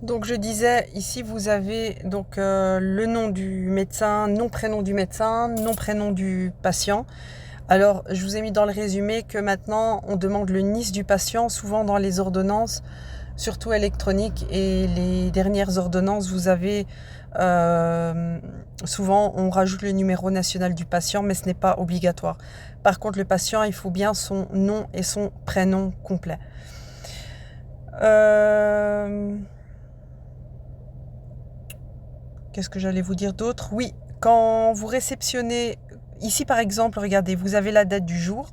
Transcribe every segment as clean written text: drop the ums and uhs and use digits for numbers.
Donc je disais, ici vous avez donc le nom du médecin, nom prénom du médecin, nom prénom du patient. Alors je vous ai mis dans le résumé que maintenant on demande le NIS du patient, souvent dans les ordonnances, surtout électroniques, et les dernières ordonnances vous avez souvent on rajoute le numéro national du patient, mais ce n'est pas obligatoire. Par contre le patient, il faut bien son nom et son prénom complet. Qu'est-ce que j'allais vous dire d'autre? Oui, quand vous réceptionnez, ici par exemple, regardez, vous avez la date du jour,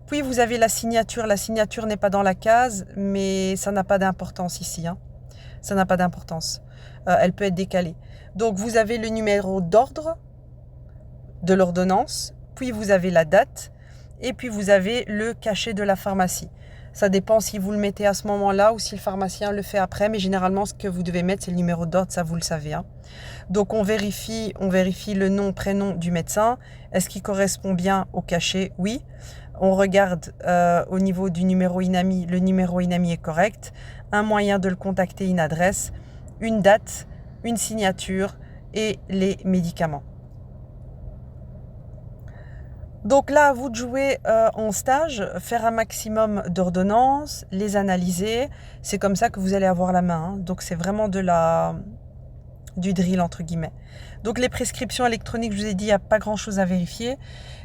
puis vous avez la signature. La signature n'est pas dans la case, mais ça n'a pas d'importance ici, hein. Ça n'a pas d'importance. Elle peut être décalée. Donc vous avez le numéro d'ordre de l'ordonnance, puis vous avez la date, et puis vous avez le cachet de la pharmacie. Ça dépend si vous le mettez à ce moment-là ou si le pharmacien le fait après, mais généralement ce que vous devez mettre c'est le numéro d'ordre, ça vous le savez, hein. Donc on vérifie le nom, prénom du médecin. Est-ce qu'il correspond bien au cachet? Oui. On regarde au niveau du numéro INAMI, le numéro INAMI est correct. Un moyen de le contacter, une adresse, une date, une signature et les médicaments. Donc là, à vous de jouer en stage, faire un maximum d'ordonnances, les analyser. C'est comme ça que vous allez avoir la main, hein. Donc c'est vraiment du drill entre guillemets. Donc les prescriptions électroniques, je vous ai dit, il n'y a pas grand chose à vérifier.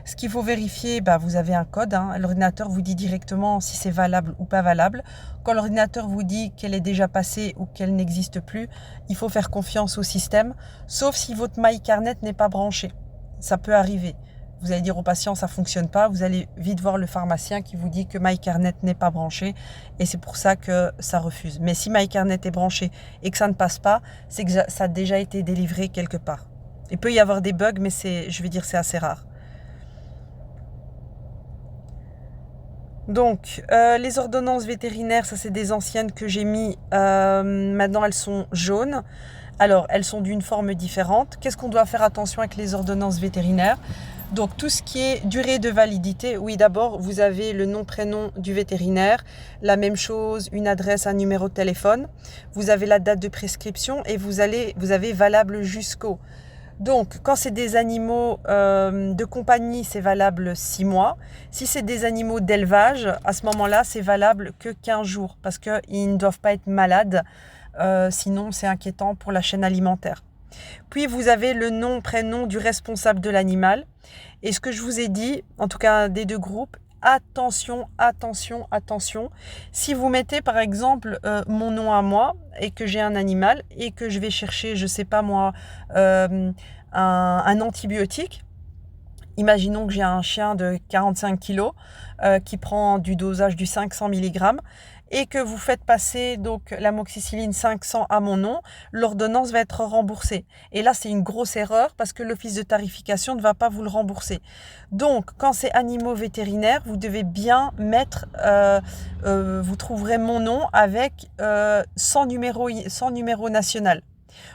Ce qu'il faut vérifier, vous avez un code, hein. L'ordinateur vous dit directement si c'est valable ou pas valable. Quand l'ordinateur vous dit qu'elle est déjà passée ou qu'elle n'existe plus, il faut faire confiance au système, sauf si votre MyCarnet n'est pas branché. Ça peut arriver. Vous allez dire au patient ça fonctionne pas, vous allez vite voir le pharmacien qui vous dit que MyCarnet n'est pas branché et c'est pour ça que ça refuse. Mais si MyCarnet est branché et que ça ne passe pas, c'est que ça a déjà été délivré quelque part. Il peut y avoir des bugs, mais c'est assez rare. Donc, les ordonnances vétérinaires, ça c'est des anciennes que j'ai mis. Maintenant, elles sont jaunes. Alors, elles sont d'une forme différente. Qu'est-ce qu'on doit faire attention avec les ordonnances vétérinaires? Donc, tout ce qui est durée de validité, oui, d'abord, vous avez le nom, prénom du vétérinaire, la même chose, une adresse, un numéro de téléphone. Vous avez la date de prescription et vous avez valable jusqu'au. Donc, quand c'est des animaux de compagnie, c'est valable 6 mois. Si c'est des animaux d'élevage, à ce moment-là, c'est valable que 15 jours parce qu'ils ne doivent pas être malades. Sinon, c'est inquiétant pour la chaîne alimentaire. Puis, vous avez le nom, prénom du responsable de l'animal. Et ce que je vous ai dit, en tout cas des deux groupes, attention, attention, attention. Si vous mettez par exemple mon nom à moi et que j'ai un animal et que je vais chercher, je sais pas moi, un antibiotique. Imaginons que j'ai un chien de 45 kilos qui prend du dosage du 500 mg et que vous faites passer donc l'amoxicilline 500 à mon nom, l'ordonnance va être remboursée. Et là, c'est une grosse erreur parce que l'office de tarification ne va pas vous le rembourser. Donc, quand c'est animaux vétérinaires, vous devez bien mettre, vous trouverez mon nom avec sans numéro national.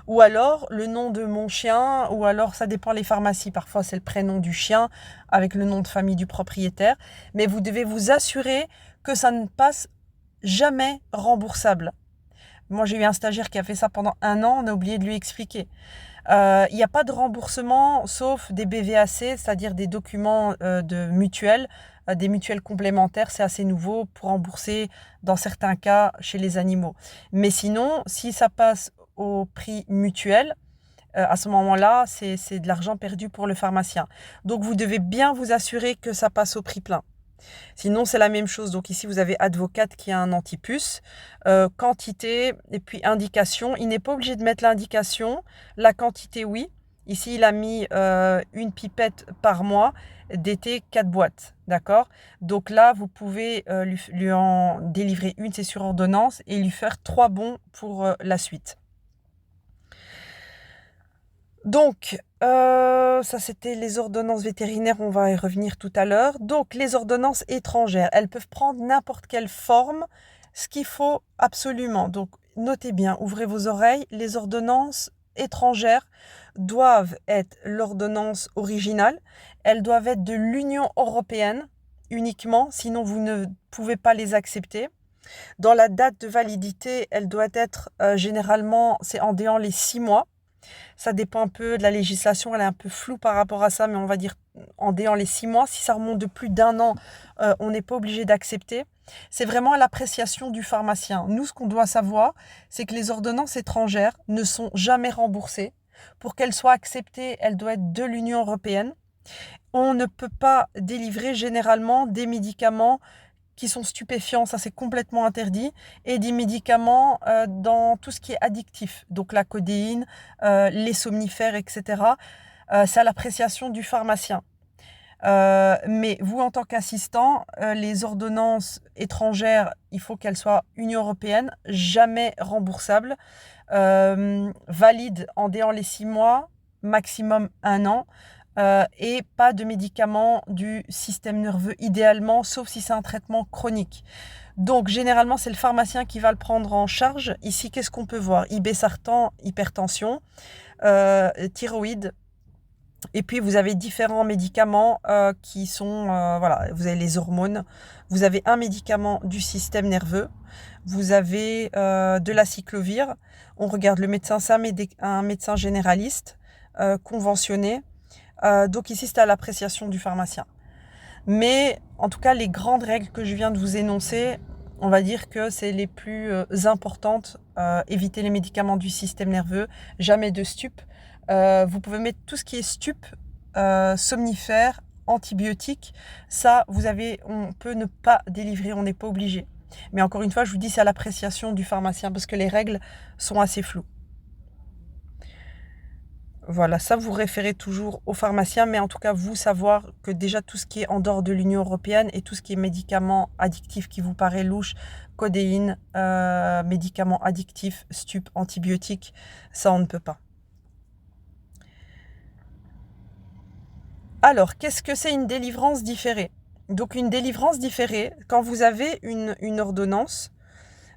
Ou alors le nom de mon chien, ou alors ça dépend les pharmacies. Parfois c'est le prénom du chien avec le nom de famille du propriétaire. Mais vous devez vous assurer que ça ne passe jamais remboursable. Moi j'ai eu un stagiaire qui a fait ça pendant 1 an, on a oublié de lui expliquer. Il n'y a pas de remboursement sauf des BVAC, c'est-à-dire des documents de mutuelles, des mutuelles complémentaires, c'est assez nouveau pour rembourser dans certains cas chez les animaux. Mais sinon, si ça passe au prix mutuel, à ce moment-là, c'est de l'argent perdu pour le pharmacien. Donc vous devez bien vous assurer que ça passe au prix plein. Sinon, c'est la même chose. Donc ici, vous avez advocate qui a un antipuce, quantité et puis indication. Il n'est pas obligé de mettre l'indication. La quantité, oui. Ici, il a mis une pipette par mois d'été 4 boîtes. D'accord? Donc là, vous pouvez lui en délivrer une, c'est sur ordonnance, et lui faire 3 bons pour la suite. Donc, ça c'était les ordonnances vétérinaires, on va y revenir tout à l'heure. Donc, les ordonnances étrangères, elles peuvent prendre n'importe quelle forme, ce qu'il faut absolument. Donc, notez bien, ouvrez vos oreilles, les ordonnances étrangères doivent être l'ordonnance originale, elles doivent être de l'Union européenne uniquement, sinon vous ne pouvez pas les accepter. Dans la date de validité, elle doit être généralement, c'est en déant les 6 mois. Ça dépend un peu de la législation, elle est un peu floue par rapport à ça, mais on va dire en déant les 6 mois. Si ça remonte de plus d'1 an, on n'est pas obligé d'accepter. C'est vraiment à l'appréciation du pharmacien. Nous, ce qu'on doit savoir, c'est que les ordonnances étrangères ne sont jamais remboursées. Pour qu'elles soient acceptées, elles doivent être de l'Union européenne. On ne peut pas délivrer généralement des médicaments qui sont stupéfiants, ça c'est complètement interdit, et des médicaments dans tout ce qui est addictif, donc la codéine, les somnifères, etc. C'est à l'appréciation du pharmacien. Mais vous, en tant qu'assistant, les ordonnances étrangères, il faut qu'elles soient Union européenne, jamais remboursables, valides en déant les 6 mois, maximum 1 an. Et pas de médicaments du système nerveux idéalement, sauf si c'est un traitement chronique. Donc généralement c'est le pharmacien qui va le prendre en charge. Ici, qu'est-ce qu'on peut voir? Ibésartan, hypertension, thyroïde. Et puis vous avez différents médicaments qui sont, voilà, vous avez les hormones, vous avez un médicament du système nerveux, vous avez de la cyclovir. On regarde le médecin, c'est un médecin généraliste conventionné. Donc ici, c'est à l'appréciation du pharmacien. Mais en tout cas, les grandes règles que je viens de vous énoncer, on va dire que c'est les plus importantes. Éviter les médicaments du système nerveux, jamais de stupes. Vous pouvez mettre tout ce qui est stupes, somnifères, antibiotiques. Ça, on peut ne pas délivrer, on n'est pas obligé. Mais encore une fois, je vous dis, c'est à l'appréciation du pharmacien parce que les règles sont assez floues. Voilà, ça vous référez toujours au pharmacien, mais en tout cas, vous savoir que déjà tout ce qui est en dehors de l'Union européenne et tout ce qui est médicaments addictifs qui vous paraît louche, codéine, médicaments addictifs, stupes, antibiotiques, ça on ne peut pas. Alors, qu'est-ce que c'est une délivrance différée? Donc une délivrance différée, quand vous avez une ordonnance,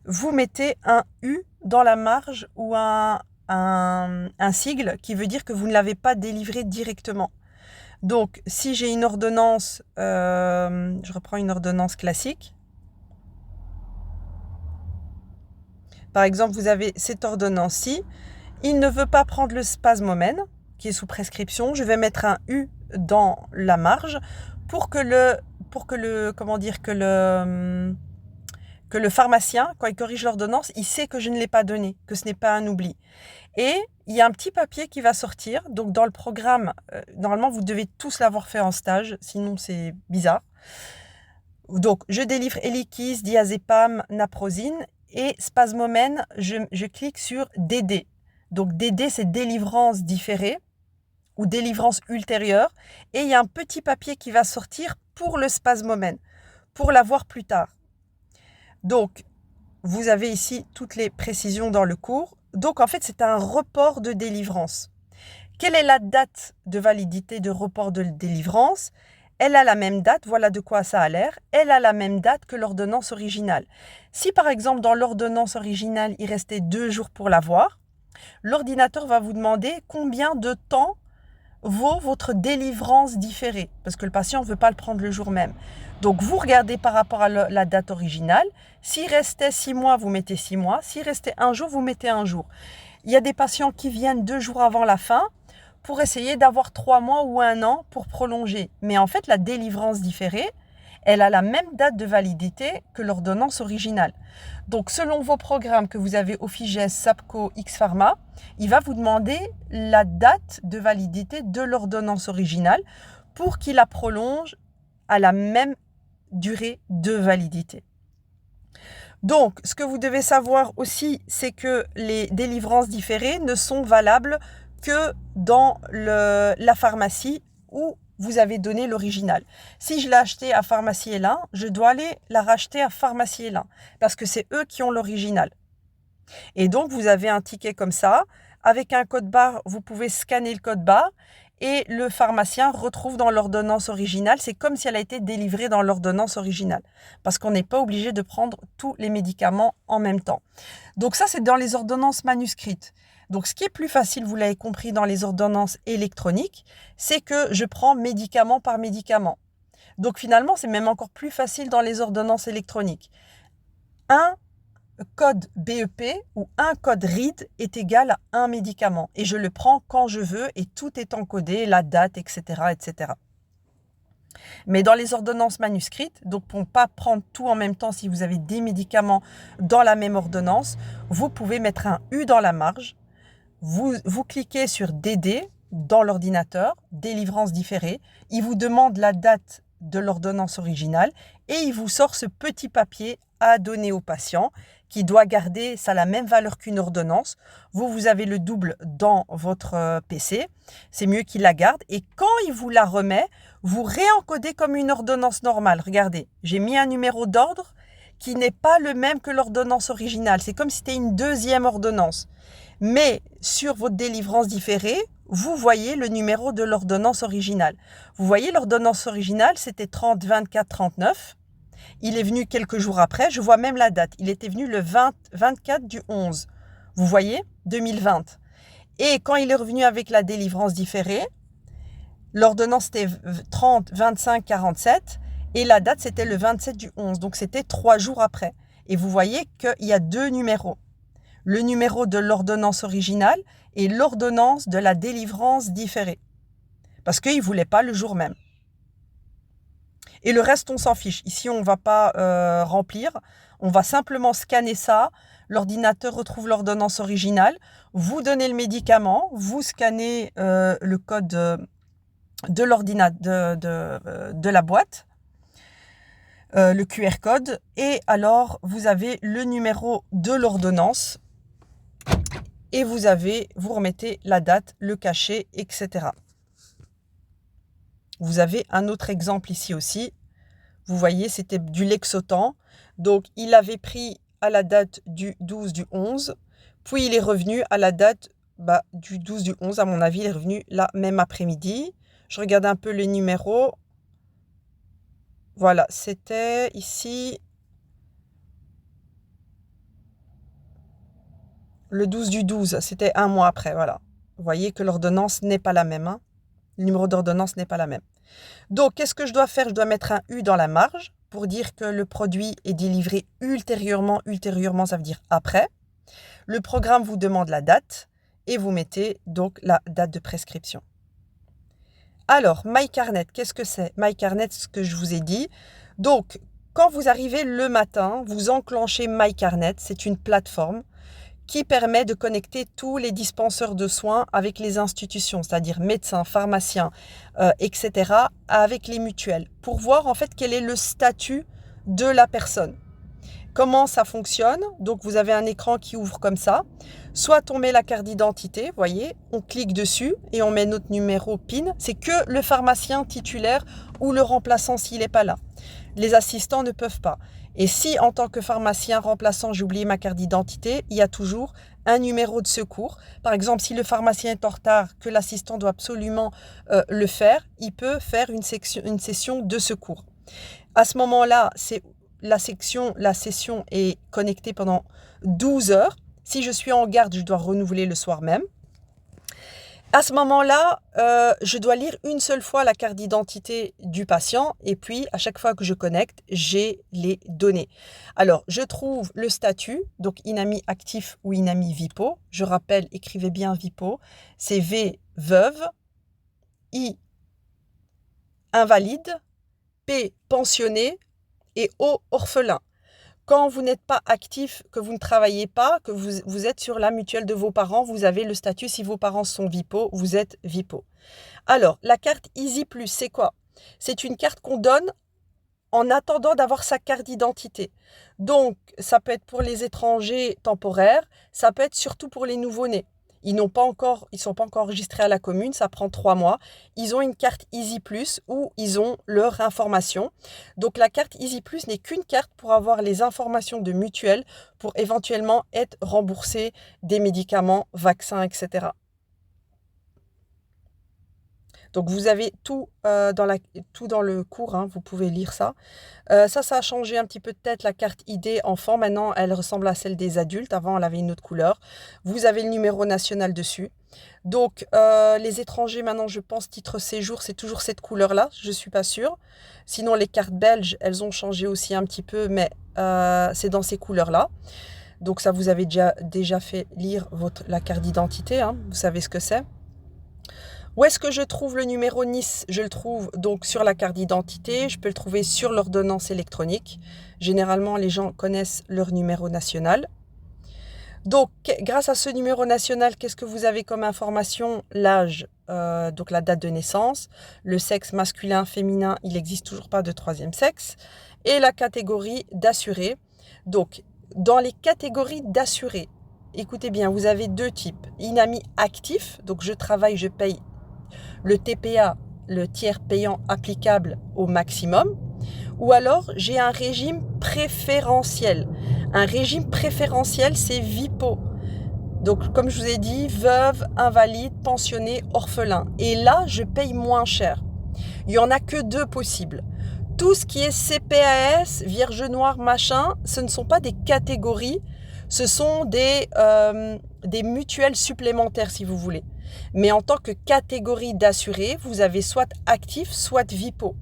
vous mettez un U dans la marge ou un sigle qui veut dire que vous ne l'avez pas délivré directement. Donc, si j'ai une ordonnance, je reprends une ordonnance classique. Par exemple, vous avez cette ordonnance-ci. Il ne veut pas prendre le spasmomène, qui est sous prescription. Je vais mettre un U dans la marge pour que le pharmacien, quand il corrige l'ordonnance, il sait que je ne l'ai pas donné, que ce n'est pas un oubli. Et il y a un petit papier qui va sortir. Donc dans le programme, normalement vous devez tous l'avoir fait en stage, sinon c'est bizarre. Donc je délivre Eliquis, diazépam, naprosine et spasmomène, je clique sur DD. Donc DD c'est délivrance différée ou délivrance ultérieure. Et il y a un petit papier qui va sortir pour le spasmomène, pour l'avoir plus tard. Donc vous avez ici toutes les précisions dans le cours. Donc, en fait, c'est un report de délivrance. Quelle est la date de validité de report de délivrance? Elle a la même date, voilà de quoi ça a l'air. Elle a la même date que l'ordonnance originale. Si, par exemple, dans l'ordonnance originale, il restait 2 jours pour l'avoir, l'ordinateur va vous demander combien de temps vaut votre délivrance différée, parce que le patient ne veut pas le prendre le jour même. Donc, vous regardez par rapport à la date originale. S'il restait 6 mois, vous mettez 6 mois. S'il restait 1 jour, vous mettez 1 jour. Il y a des patients qui viennent 2 jours avant la fin pour essayer d'avoir 3 mois ou 1 an pour prolonger. Mais en fait, la délivrance différée, elle a la même date de validité que l'ordonnance originale. Donc, selon vos programmes que vous avez au FIGES, SAPCO, X-Pharma, il va vous demander la date de validité de l'ordonnance originale pour qu'il la prolonge à la même durée de validité. Donc, ce que vous devez savoir aussi, c'est que les délivrances différées ne sont valables que dans la pharmacie où vous avez donné l'original. Si je l'ai acheté à Pharmacie Hélin, je dois aller la racheter à Pharmacie Hélin parce que c'est eux qui ont l'original. Et donc, vous avez un ticket comme ça. Avec un code barre, vous pouvez scanner le code barre et le pharmacien retrouve dans l'ordonnance originale. C'est comme si elle a été délivrée dans l'ordonnance originale parce qu'on n'est pas obligé de prendre tous les médicaments en même temps. Donc ça, c'est dans les ordonnances manuscrites. Donc, ce qui est plus facile, vous l'avez compris, dans les ordonnances électroniques, c'est que je prends médicament par médicament. Donc, finalement, c'est même encore plus facile dans les ordonnances électroniques. un code BEP ou un code RID est égal à un médicament. Et je le prends quand je veux et tout est encodé, la date, etc., etc. Mais dans les ordonnances manuscrites, donc pour ne pas prendre tout en même temps si vous avez des médicaments dans la même ordonnance, vous pouvez mettre un U dans la marge. Vous cliquez sur DD dans l'ordinateur, délivrance différée. Il vous demande la date de l'ordonnance originale et il vous sort ce petit papier à donner au patient qui doit garder, ça a la même valeur qu'une ordonnance. Vous avez le double dans votre PC. C'est mieux qu'il la garde. Et quand il vous la remet, vous réencodez comme une ordonnance normale. Regardez, j'ai mis un numéro d'ordre qui n'est pas le même que l'ordonnance originale. C'est comme si c'était une deuxième ordonnance. Mais sur votre délivrance différée, vous voyez le numéro de l'ordonnance originale. Vous voyez l'ordonnance originale, c'était 30 24 39. Il est venu quelques jours après, je vois même la date. Il était venu le 24 du 11. Vous voyez, 2020. Et quand il est revenu avec la délivrance différée, l'ordonnance était 30 25 47 et la date c'était le 27 du 11. Donc c'était 3 jours après. Et vous voyez qu'il y a deux numéros. Le numéro de l'ordonnance originale et l'ordonnance de la délivrance différée. Parce qu'il ne voulait pas le jour même. Et le reste, on s'en fiche. Ici, on ne va pas remplir. On va simplement scanner ça. L'ordinateur retrouve l'ordonnance originale. Vous donnez le médicament. Vous scannez le code de l'ordinateur, de la boîte. Le QR code. Et alors, vous avez le numéro de l'ordonnance. Et vous remettez la date, le cachet, etc. Vous avez un autre exemple ici aussi. Vous voyez, c'était du Lexotan. Donc, il avait pris à la date du 12 du 11. Puis, il est revenu à la date du 12 du 11. À mon avis, il est revenu la même après-midi. Je regarde un peu les numéros. Voilà, c'était ici le 12 du 12. C'était un mois après, voilà. Vous voyez que l'ordonnance n'est pas la même. Hein. Le numéro d'ordonnance n'est pas la même. Donc, qu'est-ce que je dois faire? Je dois mettre un U dans la marge pour dire que le produit est délivré ultérieurement. Ultérieurement, ça veut dire après. Le programme vous demande la date et vous mettez donc la date de prescription. Alors, MyCarnet, qu'est-ce que c'est? MyCarnet, ce que je vous ai dit. Donc, quand vous arrivez le matin, vous enclenchez MyCarnet. C'est une plateforme qui permet de connecter tous les dispenseurs de soins avec les institutions, c'est-à-dire médecins, pharmaciens, etc., avec les mutuelles, pour voir en fait quel est le statut de la personne. Comment ça fonctionne? Donc vous avez un écran qui ouvre comme ça. Soit on met la carte d'identité, voyez, on clique dessus et on met notre numéro PIN. C'est que le pharmacien titulaire ou le remplaçant s'il n'est pas là. Les assistants ne peuvent pas. Et si en tant que pharmacien remplaçant, j'ai oublié ma carte d'identité, il y a toujours un numéro de secours. Par exemple, si le pharmacien est en retard, que l'assistant doit absolument le faire, il peut faire une session de secours. À ce moment-là, la session est connectée pendant 12 heures. Si je suis en garde, je dois renouveler le soir même. À ce moment-là, je dois lire une seule fois la carte d'identité du patient et puis à chaque fois que je connecte, j'ai les données. Alors, je trouve le statut, donc INAMI actif ou INAMI VIPO. Je rappelle, écrivez bien VIPO. C'est V, veuve, I, invalide, P, pensionné et O, orphelin. Quand vous n'êtes pas actif, que vous ne travaillez pas, que vous êtes sur la mutuelle de vos parents, vous avez le statut, si vos parents sont VIPO, vous êtes VIPO. Alors, la carte Easy Plus, c'est quoi? C'est une carte qu'on donne en attendant d'avoir sa carte d'identité. Donc, ça peut être pour les étrangers temporaires, ça peut être surtout pour les nouveau-nés. Ils ne sont pas encore enregistrés à la commune, ça prend 3 mois. Ils ont une carte Easy Plus où ils ont leur information. Donc la carte Easy Plus n'est qu'une carte pour avoir les informations de mutuelle pour éventuellement être remboursé des médicaments, vaccins, etc. Donc vous avez tout, tout dans le cours, hein, vous pouvez lire ça. Ça a changé un petit peu de tête, la carte ID enfant. Maintenant, elle ressemble à celle des adultes. Avant, elle avait une autre couleur. Vous avez le numéro national dessus. Donc, les étrangers, maintenant, je pense, titre séjour, c'est toujours cette couleur-là. Je ne suis pas sûre. Sinon, les cartes belges, elles ont changé aussi un petit peu, mais c'est dans ces couleurs-là. Donc, ça, vous avez déjà fait lire la carte d'identité. Hein, vous savez ce que c'est. Où est-ce que je trouve le numéro Nice? Je le trouve donc sur la carte d'identité, je peux le trouver sur l'ordonnance électronique. Généralement, les gens connaissent leur numéro national. Donc, grâce à ce numéro national, qu'est-ce que vous avez comme information? L'âge, donc la date de naissance, le sexe masculin, féminin, il n'existe toujours pas de troisième sexe, et la catégorie d'assuré. Donc, dans les catégories d'assurés, écoutez bien, vous avez deux types. INAMI actif, donc je travaille, je paye le TPA, le tiers payant applicable au maximum, ou alors j'ai un régime préférentiel. Un régime préférentiel, c'est VIPO. Donc, comme je vous ai dit, veuve, invalide, pensionné, orphelin. Et là, je paye moins cher. Il n'y en a que deux possibles. Tout ce qui est CPAS, Vierge Noire, machin, ce ne sont pas des catégories, ce sont des mutuelles supplémentaires, si vous voulez. Mais en tant que catégorie d'assurés, vous avez soit actif, soit VIPO.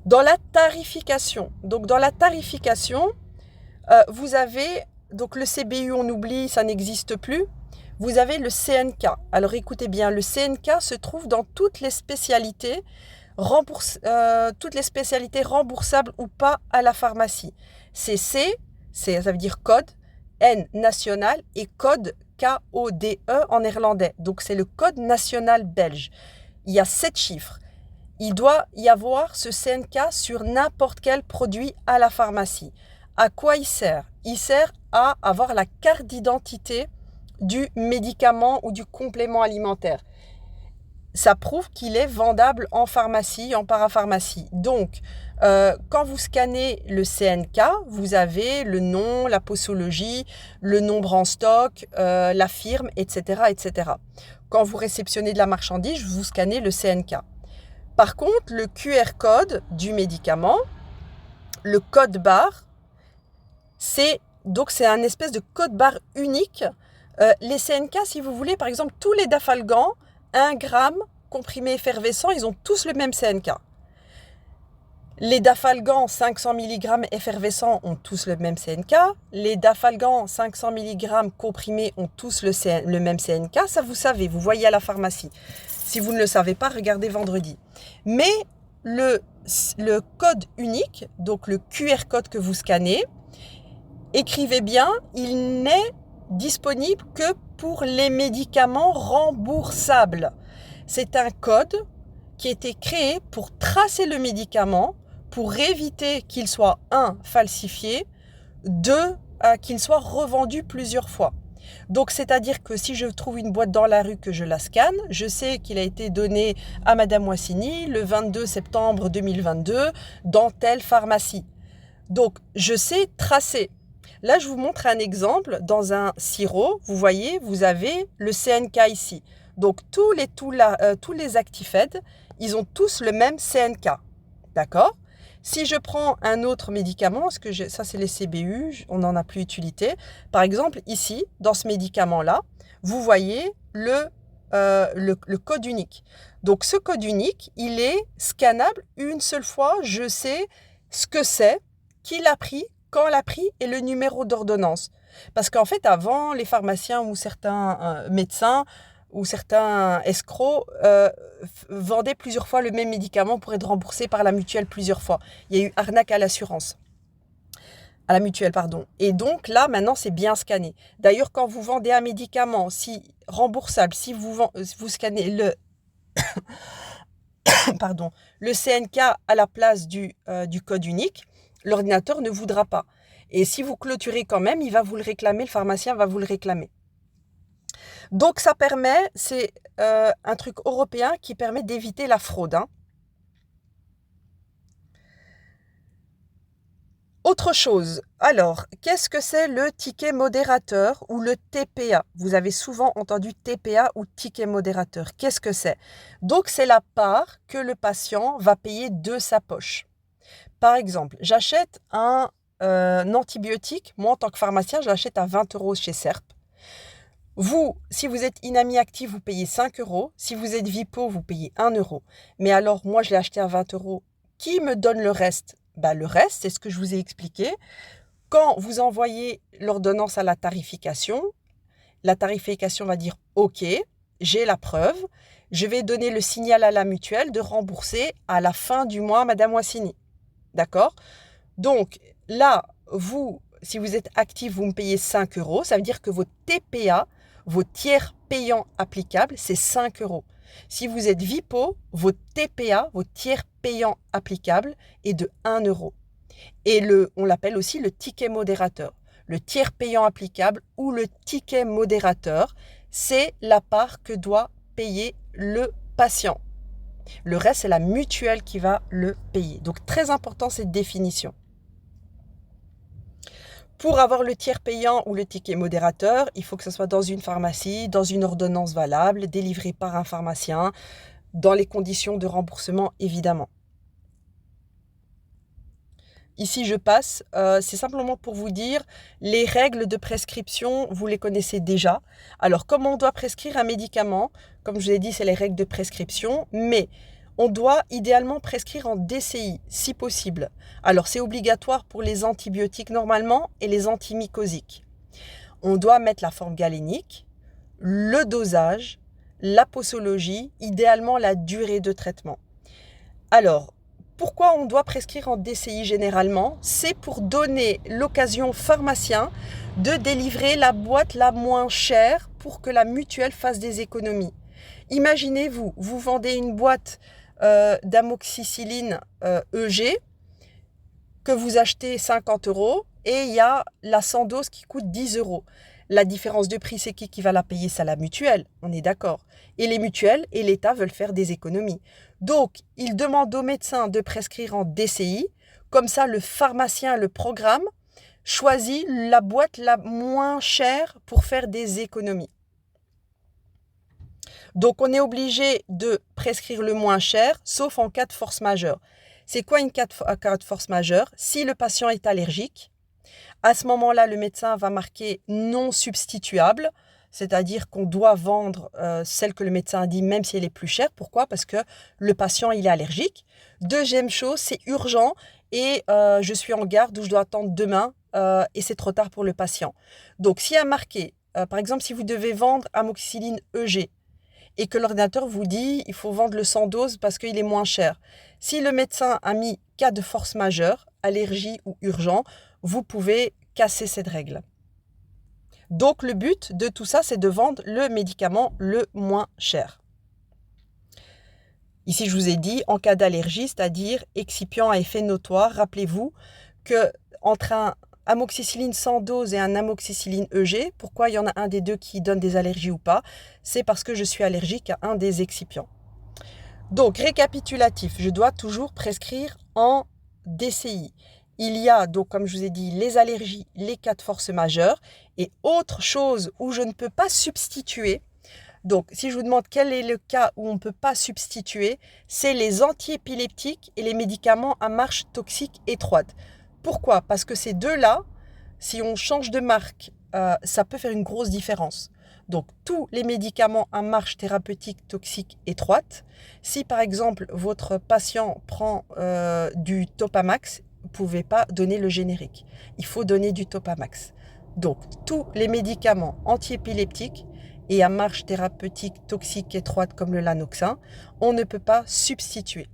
Dans la tarification, vous avez, donc le CBU, on oublie, ça n'existe plus. Vous avez le CNK. Alors écoutez bien, le CNK se trouve dans toutes les spécialités, remboursables ou pas à la pharmacie. C'est C, ça veut dire code, N national et code KODE en néerlandais. Donc c'est le code national belge. Il y a 7 chiffres. Il doit y avoir ce CNK sur n'importe quel produit à la pharmacie. À quoi il sert? Il sert à avoir la carte d'identité du médicament ou du complément alimentaire. Ça prouve qu'il est vendable en pharmacie, en parapharmacie. Donc, quand vous scannez le CNK, vous avez le nom, la posologie, le nombre en stock, la firme, etc., etc. Quand vous réceptionnez de la marchandise, vous scannez le CNK. Par contre, le QR code du médicament, le code barre, c'est un espèce de code barre unique. Les CNK, si vous voulez, par exemple, tous les Dafalgan, 1 gramme comprimé effervescent, ils ont tous le même CNK. Les Dafalgan 500 mg effervescents ont tous le même CNK. Les Dafalgan 500 mg comprimés ont tous le même CNK. Ça, vous savez, vous voyez à la pharmacie. Si vous ne le savez pas, regardez vendredi. Mais le code unique, donc le QR code que vous scannez, écrivez bien, il n'est disponible que pour les médicaments remboursables. C'est un code qui a été créé pour tracer le médicament, pour éviter qu'il soit, 1, falsifié, 2, qu'il soit revendu plusieurs fois. Donc, c'est-à-dire que si je trouve une boîte dans la rue que je la scanne, je sais qu'il a été donné à Madame Wassini le 22 septembre 2022 dans telle pharmacie. Donc, je sais tracer. Là, je vous montre un exemple. Dans un sirop, vous voyez, vous avez le CNK ici. Donc, tous les Actifed, ils ont tous le même CNK. D'accord? Si je prends un autre médicament, ça c'est les CBU, on n'en a plus utilité. Par exemple, ici, dans ce médicament-là, vous voyez le code unique. Donc, ce code unique, il est scannable une seule fois. Je sais ce que c'est, qui l'a pris, quand l'a pris et le numéro d'ordonnance. Parce qu'en fait, avant, les pharmaciens ou certains médecins ou certains escrocs vendaient plusieurs fois le même médicament pour être remboursé par la mutuelle plusieurs fois. Il y a eu arnaque à l'assurance. À la mutuelle, pardon. Et donc là, maintenant, c'est bien scanné. D'ailleurs, quand vous vendez un médicament remboursable, si vous scannez le CNK à la place du code unique, l'ordinateur ne voudra pas. Et si vous clôturez quand même, il va vous le réclamer, le pharmacien va vous le réclamer. Donc ça permet, c'est un truc européen qui permet d'éviter la fraude. Hein. Autre chose, alors, qu'est-ce que c'est le ticket modérateur ou le TPA? Vous avez souvent entendu TPA ou ticket modérateur. Qu'est-ce que c'est? Donc, c'est la part que le patient va payer de sa poche. Par exemple, j'achète un antibiotique. Moi, en tant que pharmacien, je l'achète à 20 € chez Serp. Vous, si vous êtes Inami Active, vous payez 5 €. Si vous êtes Vipo, vous payez 1 €. Mais alors, moi, je l'ai acheté à 20 €. Qui me donne le reste? Le reste, c'est ce que je vous ai expliqué. Quand vous envoyez l'ordonnance à la tarification va dire « Ok, j'ai la preuve. Je vais donner le signal à la mutuelle de rembourser à la fin du mois, Madame Wassini. » D'accord? Donc, là, vous, si vous êtes actif, vous me payez 5 €. Ça veut dire que vos TPA, vos tiers payants applicables, c'est 5 €. Si vous êtes Vipo, vos TPA, vos tiers payants applicables, est de 1 €. Et on l'appelle aussi le ticket modérateur. Le tiers payant applicable ou le ticket modérateur, c'est la part que doit payer le patient. Le reste, c'est la mutuelle qui va le payer. Donc, très important cette définition. Pour avoir le tiers payant ou le ticket modérateur, il faut que ce soit dans une pharmacie, dans une ordonnance valable, délivrée par un pharmacien, dans les conditions de remboursement, évidemment. Ici, je passe. C'est simplement pour vous dire, les règles de prescription, vous les connaissez déjà. Alors, comment on doit prescrire un médicament? Comme je vous ai dit, c'est les règles de prescription, mais on doit idéalement prescrire en DCI, si possible. Alors, c'est obligatoire pour les antibiotiques normalement et les antimycosiques. On doit mettre la forme galénique, le dosage, la posologie, idéalement la durée de traitement. Alors, pourquoi on doit prescrire en DCI généralement? C'est pour donner l'occasion au pharmacien de délivrer la boîte la moins chère pour que la mutuelle fasse des économies. Imaginez-vous, vous vendez une boîte d'amoxicilline EG que vous achetez 50 € et il y a la 100 doses qui coûte 10 €. La différence de prix, c'est qui va la payer? C'est la mutuelle, on est d'accord. Et les mutuelles et l'État veulent faire des économies. Donc, ils demandent aux médecins de prescrire en DCI. Comme ça, le pharmacien, le programme, choisit la boîte la moins chère pour faire des économies. Donc, on est obligé de prescrire le moins cher, sauf en cas de force majeure. C'est quoi un cas de force majeure? Si le patient est allergique, à ce moment-là, le médecin va marquer non substituable, c'est-à-dire qu'on doit vendre celle que le médecin a dit, même si elle est plus chère. Pourquoi? Parce que le patient, il est allergique. Deuxième chose, c'est urgent et je suis en garde où je dois attendre demain et c'est trop tard pour le patient. Donc, s'il y a marqué, par exemple, si vous devez vendre amoxicilline EG, et que l'ordinateur vous dit il faut vendre le 100 doses parce qu'il est moins cher. Si le médecin a mis cas de force majeure, allergie ou urgent, vous pouvez casser cette règle. Donc le but de tout ça, c'est de vendre le médicament le moins cher. Ici, je vous ai dit en cas d'allergie, c'est-à-dire excipient à effet notoire. Rappelez-vous que entre un amoxicilline 100 doses et un amoxicilline EG, pourquoi il y en a un des deux qui donne des allergies ou pas? C'est parce que je suis allergique à un des excipients. Donc, récapitulatif, je dois toujours prescrire en DCI. Il y a donc, comme je vous ai dit, les allergies, les cas de force majeure et autre chose où je ne peux pas substituer. Donc, si je vous demande quel est le cas où on ne peut pas substituer, c'est les antiépileptiques et les médicaments à marche toxique étroite. Pourquoi? Parce que ces deux-là, si on change de marque, ça peut faire une grosse différence. Donc, tous les médicaments à marche thérapeutique toxique étroite, si par exemple votre patient prend du Topamax, vous ne pouvez pas donner le générique. Il faut donner du Topamax. Donc, tous les médicaments antiépileptiques et à marche thérapeutique toxique étroite comme le Lanoxin, on ne peut pas substituer.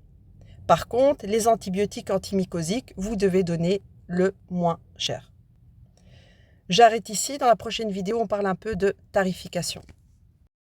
Par contre, les antibiotiques antimycosiques, vous devez donner le moins cher. J'arrête ici. Dans la prochaine vidéo, on parle un peu de tarification.